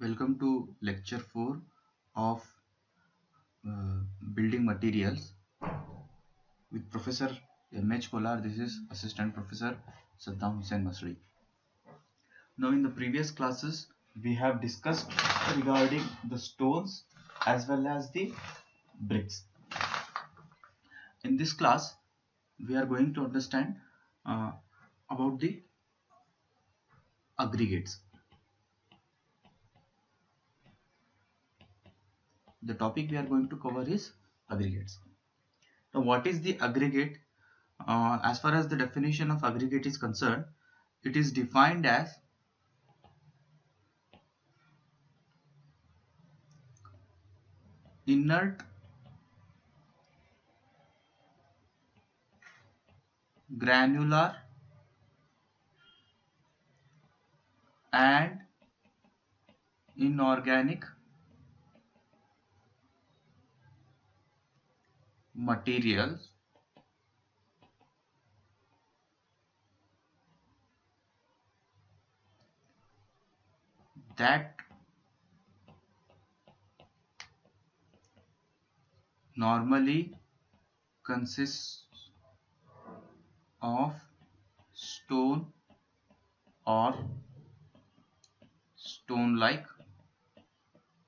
Welcome to lecture 4 of building materials with Professor M.H. Kolar. This is Assistant Professor Saddam Hussain Masri. Now in the previous classes we have discussed regarding the stones as well as the bricks. In this class we are going to understand about the aggregates. The topic we are going to cover is aggregates. Now what is the aggregate? As far as the definition of aggregate is concerned, it is defined as inert, granular and inorganic materials that normally consists of stone or stone-like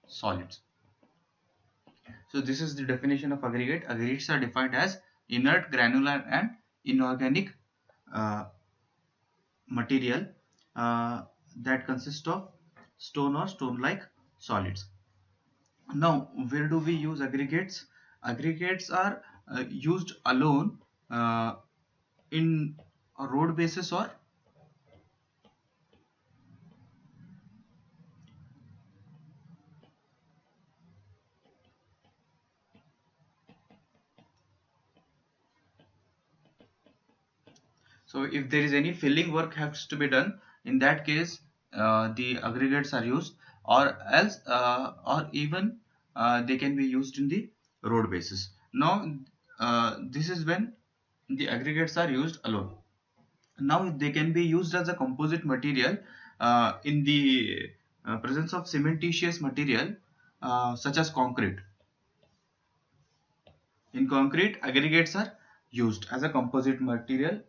solids. So this is the definition of aggregate. Aggregates are defined as inert, granular and inorganic material that consist of stone or stone-like solids. Now, where do we use aggregates? Aggregates are used alone in a road basis or so if there is any filling work has to be done, in that case the aggregates are used, or else or even they can be used in the road basis. Now this is when the aggregates are used alone. Now they can be used as a composite material in the presence of cementitious material such as concrete. In concrete, aggregates are used as a composite material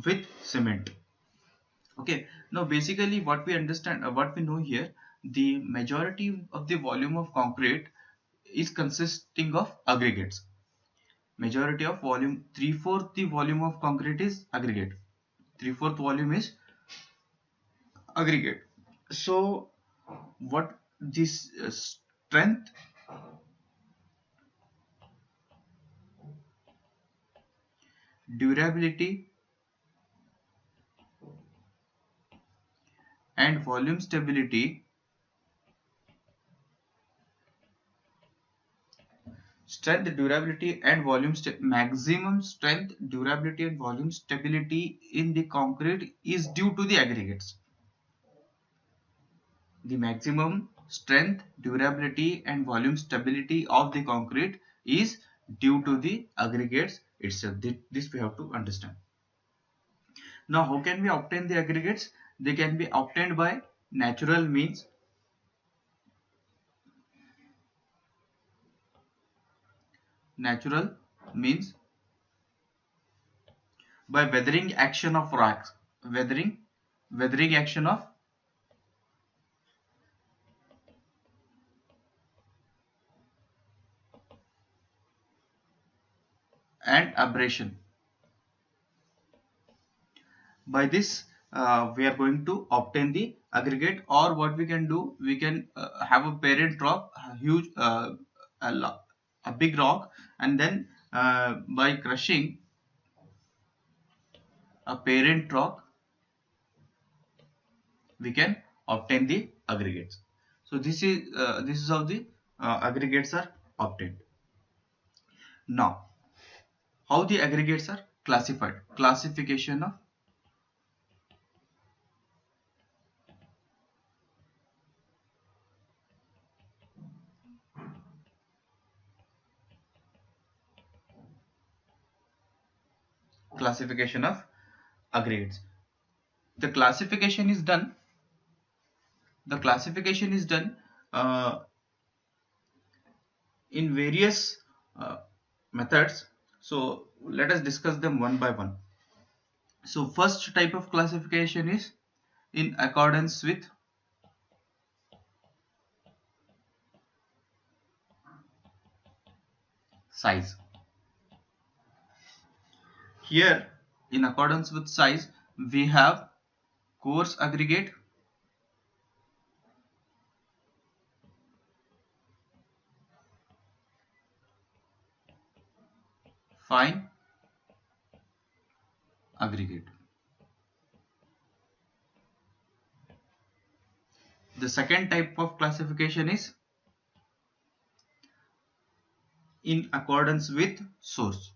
with cement. Okay, now basically what we understand, what we know here, the majority of the volume of concrete is consisting of aggregates. Majority of volume, 3/4 the volume of concrete is aggregate. 3/4 volume is aggregate. So what this strength, durability and volume stability, strength, durability and volume maximum strength, durability and volume stability in the concrete is due to the aggregates. The maximum strength, durability and volume stability of the concrete is due to the aggregates itself. This we have to understand. Now how can we obtain the aggregates? They can be obtained by natural means. Natural means by weathering action of rocks. Weathering action of and abrasion. By this we are going to obtain the aggregate, or what we can do, we can have a parent rock, a huge a big rock, and then by crushing a parent rock we can obtain the aggregates. So this is how the aggregates are obtained. Now how the aggregates are classified? Classification of aggregates. The classification is done the classification is done uh, in various uh, methods. So let us discuss them one by one. So first type of classification is in accordance with size. Here, in accordance with size, we have coarse aggregate, fine aggregate. The second type of classification is in accordance with source.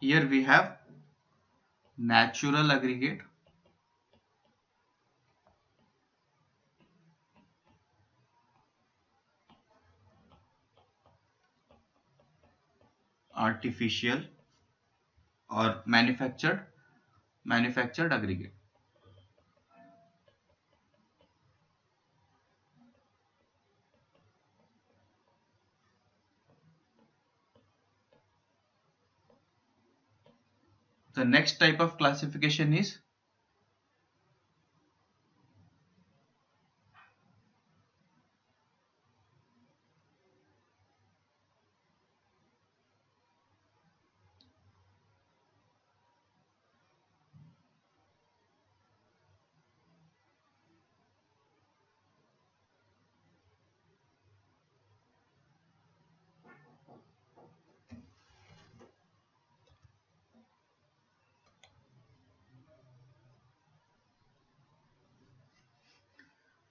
Here we have natural aggregate, artificial or manufactured aggregate. The next type of classification is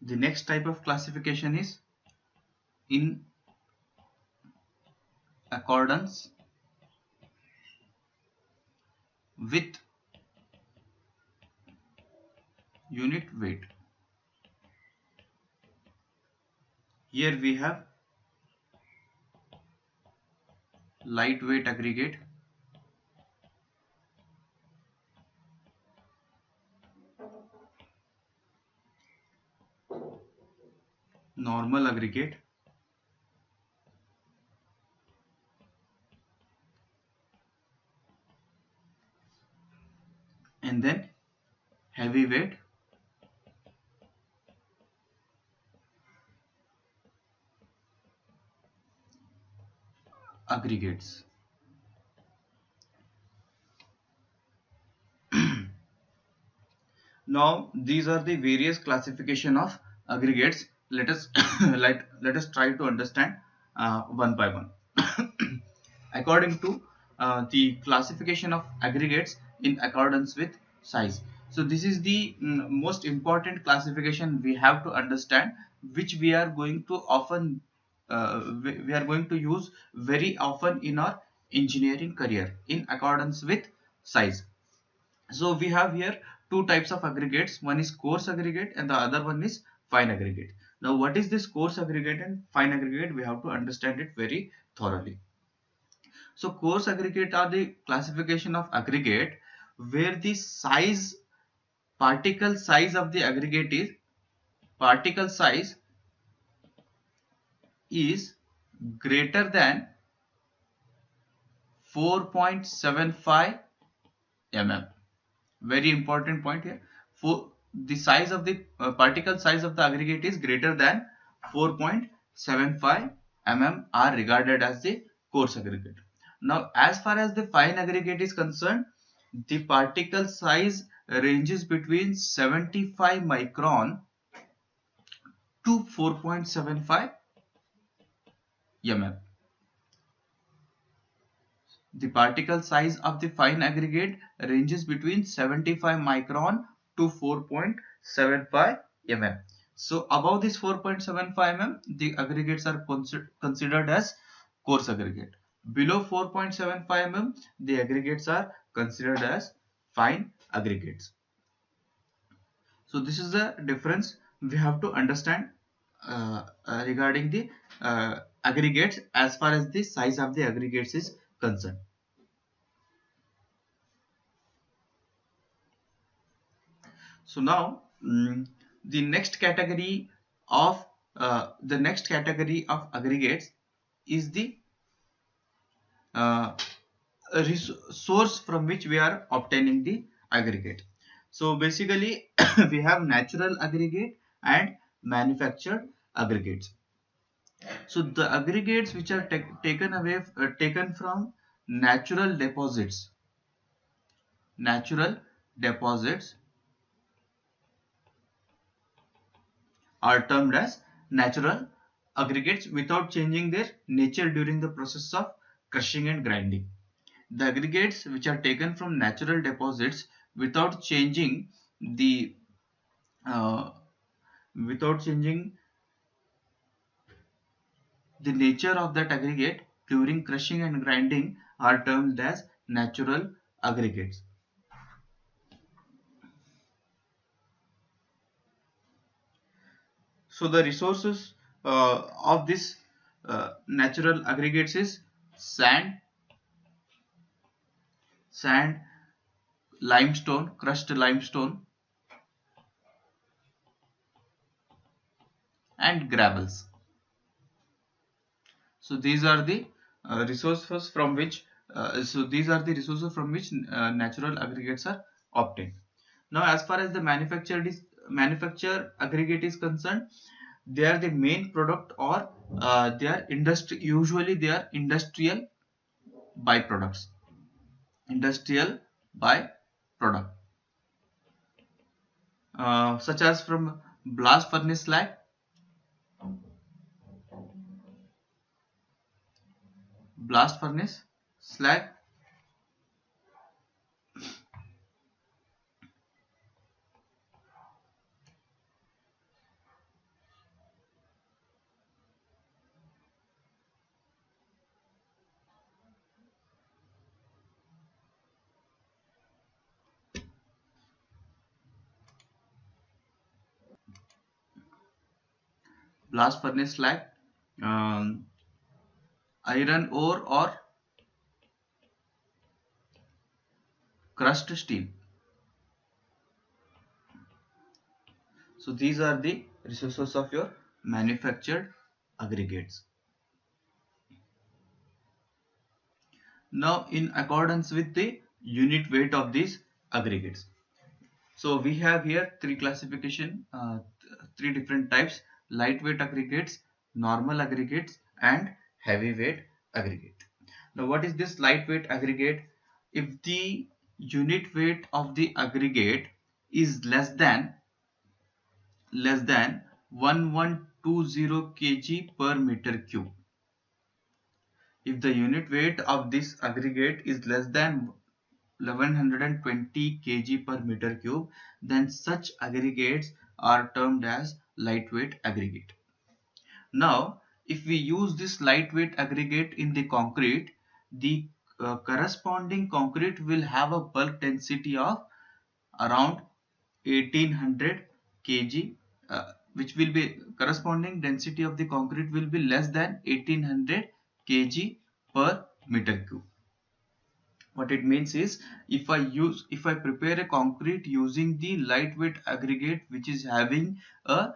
the next type of classification is in accordance with unit weight. Here we have lightweight aggregate, normal aggregate, and then heavyweight aggregates. Now these are the various classification of aggregates. Let us let us try to understand one by one. According to the classification of aggregates in accordance with size. So this is the most important classification we have to understand, which we are going to often we are going to use very often in our engineering career, in accordance with size. So we have here two types of aggregates. One is coarse aggregate and the other one is fine aggregate. Now what is this coarse aggregate and fine aggregate? We have to understand it very thoroughly. So coarse aggregate are the classification of aggregate where the size, particle size of the aggregate is, particle size is greater than 4.75 mm. Very important point here. For the size of the particle size of the aggregate is greater than 4.75 mm are regarded as the coarse aggregate. Now as far as the fine aggregate is concerned, the particle size ranges between 75 micron to 4.75 mm. The particle size of the fine aggregate ranges between 75 micron to 4.75 mm. So above this 4.75 mm, the aggregates are considered as coarse aggregate. Below 4.75 mm, the aggregates are considered as fine aggregates. So this is the difference we have to understand regarding the aggregates as far as the size of the aggregates is concerned. So now the next category of aggregates is the uh, source from which we are obtaining the aggregate. So basically we have natural aggregate and manufactured aggregates. So the aggregates which are taken from natural deposits, natural deposits are termed as natural aggregates without changing their nature during the process of crushing and grinding. The aggregates which are taken from natural deposits without changing the uh, without changing the nature of that aggregate during crushing and grinding are termed as natural aggregates. So the resources of this natural aggregates is sand, limestone, crushed limestone, and gravels. So these are the resources from which natural aggregates are obtained. Now, as far as the manufacture aggregate is concerned, they are the main product, or they are industry. Usually, they are industrial byproducts. Industrial byproduct, such as from blast furnace slag, um, iron ore, or crushed steel. So these are the resources of your manufactured aggregates. Now, in accordance with the unit weight of these aggregates, so we have here three different types: lightweight aggregates, normal aggregates, and heavyweight aggregate. Now, what is this lightweight aggregate? If the unit weight of the aggregate is less than 1120 kg per meter cube. If the unit weight of this aggregate is less than 1120 kg per meter cube, then such aggregates are termed as lightweight aggregate. Now, if we use this lightweight aggregate in the concrete, the corresponding concrete will have a bulk density of around 1800 kg, which will be corresponding density of the concrete will be less than 1800 kg per meter cube. What it means is, if I prepare a concrete using the lightweight aggregate which is having a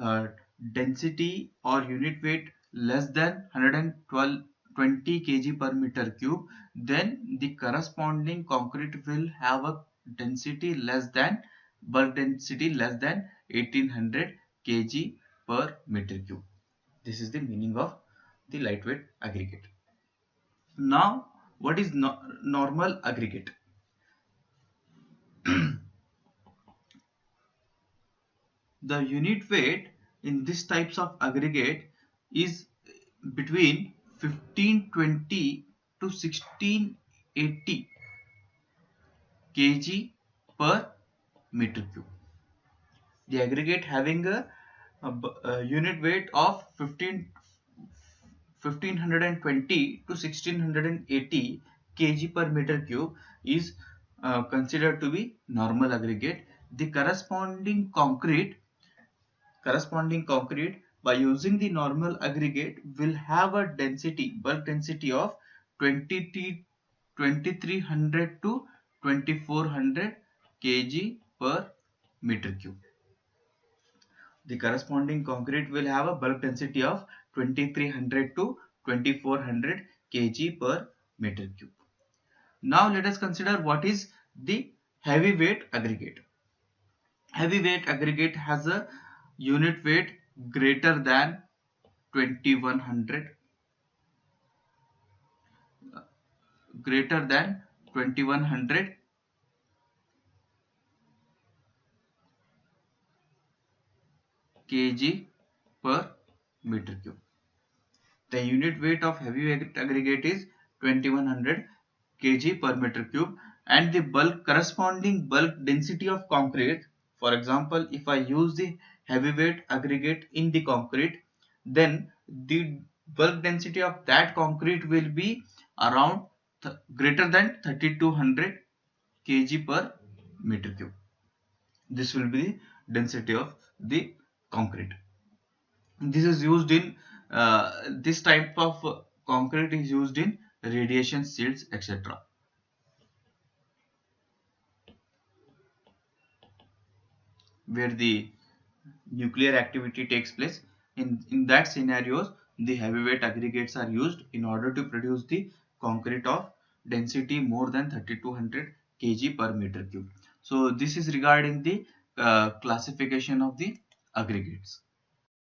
uh, density or unit weight less than 120 kg per meter cube, then the corresponding concrete will have a density less than bulk density less than 1800 kg per meter cube. This is the meaning of the lightweight aggregate. Now, what is normal aggregate? The unit weight in these types of aggregate is between 1520 to 1680 kg per meter cube. The aggregate having a unit weight of 1520 to 1680 kg per meter cube is considered to be normal aggregate. The corresponding concrete by using the normal aggregate will have a bulk density of 2300 to 2400 kg per meter cube. The corresponding concrete will have a bulk density of 2300 to 2400 kg per meter cube. Now let us consider what is the heavyweight aggregate. Heavyweight aggregate has a unit weight greater than 2100 greater than 2100 kg per meter cube. The unit weight of heavyweight aggregate is 2100 kg per meter cube, and the corresponding bulk density of concrete, for example, if I use the heavyweight aggregate in the concrete, then the bulk density of that concrete will be around greater than 3200 kg per meter cube. This will be the density of the concrete. This is used in this type of concrete is used in radiation shields, etc., where the nuclear activity takes place. In that scenarios, the heavyweight aggregates are used in order to produce the concrete of density more than 3200 kg per meter cube. So this is regarding the classification of the aggregates.